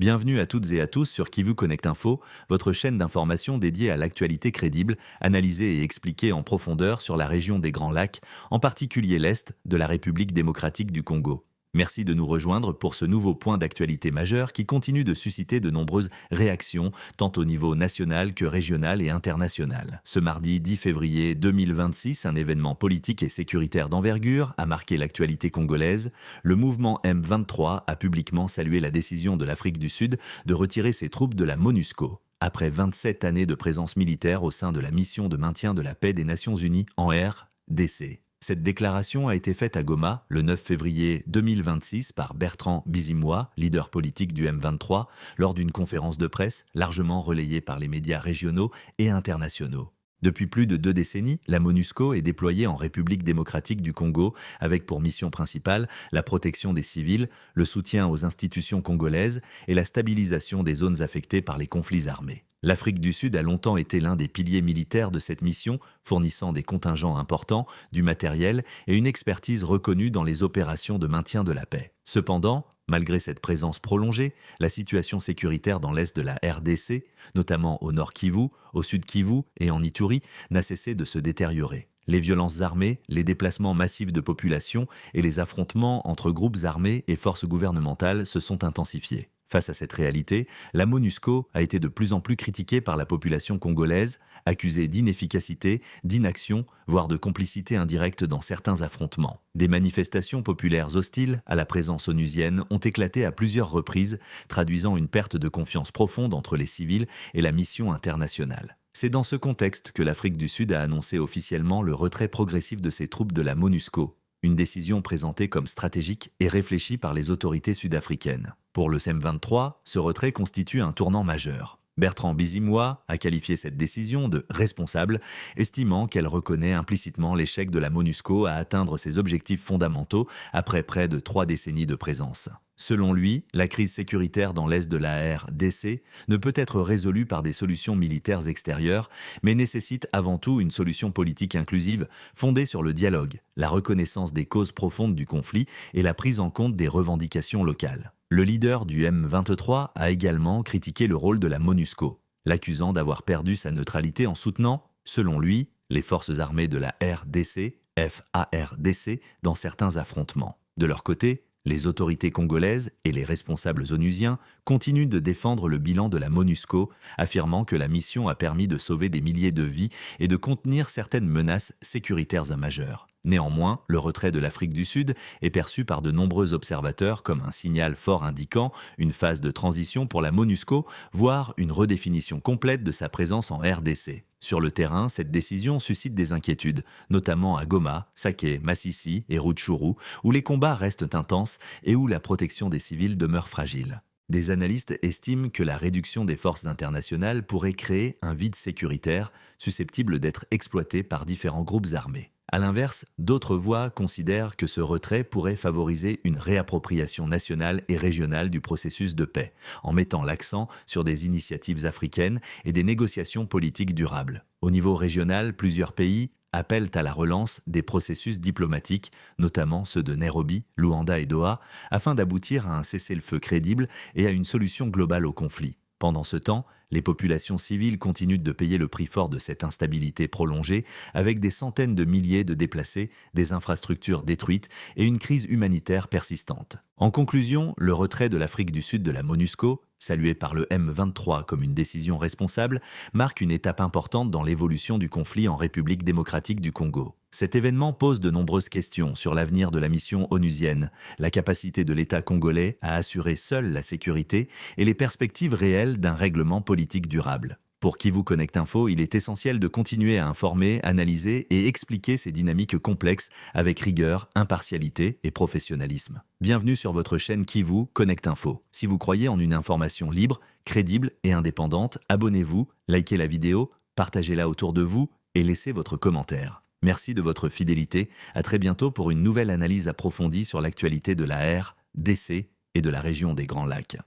Bienvenue à toutes et à tous sur Kivu Connect Info, votre chaîne d'information dédiée à l'actualité crédible, analysée et expliquée en profondeur sur la région des Grands Lacs, en particulier l'Est de la République démocratique du Congo. Merci de nous rejoindre pour ce nouveau point d'actualité majeur qui continue de susciter de nombreuses réactions, tant au niveau national que régional et international. Ce mardi 10 février 2026, un événement politique et sécuritaire d'envergure a marqué l'actualité congolaise. Le mouvement M23 a publiquement salué la décision de l'Afrique du Sud de retirer ses troupes de la MONUSCO. Après 27 années de présence militaire au sein de la mission de maintien de la paix des Nations Unies en RDC. Cette déclaration a été faite à Goma le 9 février 2026 par Bertrand Bisimwa, leader politique du M23, lors d'une conférence de presse largement relayée par les médias régionaux et internationaux. Depuis plus de 2 décennies, la MONUSCO est déployée en République démocratique du Congo avec pour mission principale la protection des civils, le soutien aux institutions congolaises et la stabilisation des zones affectées par les conflits armés. L'Afrique du Sud a longtemps été l'un des piliers militaires de cette mission, fournissant des contingents importants, du matériel et une expertise reconnue dans les opérations de maintien de la paix. Cependant, malgré cette présence prolongée, la situation sécuritaire dans l'est de la RDC, notamment au nord Kivu, au sud Kivu et en Ituri, n'a cessé de se détériorer. Les violences armées, les déplacements massifs de population et les affrontements entre groupes armés et forces gouvernementales se sont intensifiés. Face à cette réalité, la MONUSCO a été de plus en plus critiquée par la population congolaise, accusée d'inefficacité, d'inaction, voire de complicité indirecte dans certains affrontements. Des manifestations populaires hostiles à la présence onusienne ont éclaté à plusieurs reprises, traduisant une perte de confiance profonde entre les civils et la mission internationale. C'est dans ce contexte que l'Afrique du Sud a annoncé officiellement le retrait progressif de ses troupes de la MONUSCO. Une décision présentée comme stratégique et réfléchie par les autorités sud-africaines. Pour le M23, ce retrait constitue un tournant majeur. Bertrand Bisimwa a qualifié cette décision de responsable, estimant qu'elle reconnaît implicitement l'échec de la MONUSCO à atteindre ses objectifs fondamentaux après près de 3 décennies de présence. Selon lui, la crise sécuritaire dans l'est de la RDC ne peut être résolue par des solutions militaires extérieures, mais nécessite avant tout une solution politique inclusive fondée sur le dialogue, la reconnaissance des causes profondes du conflit et la prise en compte des revendications locales. Le leader du M23 a également critiqué le rôle de la MONUSCO, l'accusant d'avoir perdu sa neutralité en soutenant, selon lui, les forces armées de la RDC, FARDC, dans certains affrontements. De leur côté, les autorités congolaises et les responsables onusiens continuent de défendre le bilan de la MONUSCO, affirmant que la mission a permis de sauver des milliers de vies et de contenir certaines menaces sécuritaires majeures. Néanmoins, le retrait de l'Afrique du Sud est perçu par de nombreux observateurs comme un signal fort indiquant une phase de transition pour la MONUSCO, voire une redéfinition complète de sa présence en RDC. Sur le terrain, cette décision suscite des inquiétudes, notamment à Goma, Sake, Masisi et Rutshuru, où les combats restent intenses et où la protection des civils demeure fragile. Des analystes estiment que la réduction des forces internationales pourrait créer un vide sécuritaire susceptible d'être exploité par différents groupes armés. A l'inverse, d'autres voix considèrent que ce retrait pourrait favoriser une réappropriation nationale et régionale du processus de paix, en mettant l'accent sur des initiatives africaines et des négociations politiques durables. Au niveau régional, plusieurs pays appellent à la relance des processus diplomatiques, notamment ceux de Nairobi, Luanda et Doha, afin d'aboutir à un cessez-le-feu crédible et à une solution globale au conflit. Pendant ce temps, les populations civiles continuent de payer le prix fort de cette instabilité prolongée, avec des centaines de milliers de déplacés, des infrastructures détruites et une crise humanitaire persistante. En conclusion, le retrait de l'Afrique du Sud de la MONUSCO, salué par le M23 comme une décision responsable, marque une étape importante dans l'évolution du conflit en République démocratique du Congo. Cet événement pose de nombreuses questions sur l'avenir de la mission onusienne, la capacité de l'État congolais à assurer seul la sécurité et les perspectives réelles d'un règlement politique durable. Pour Kivu Connect Info, il est essentiel de continuer à informer, analyser et expliquer ces dynamiques complexes avec rigueur, impartialité et professionnalisme. Bienvenue sur votre chaîne Kivu Connect Info. Si vous croyez en une information libre, crédible et indépendante, abonnez-vous, likez la vidéo, partagez-la autour de vous et laissez votre commentaire. Merci de votre fidélité. À très bientôt pour une nouvelle analyse approfondie sur l'actualité de la RDC et de la région des Grands Lacs.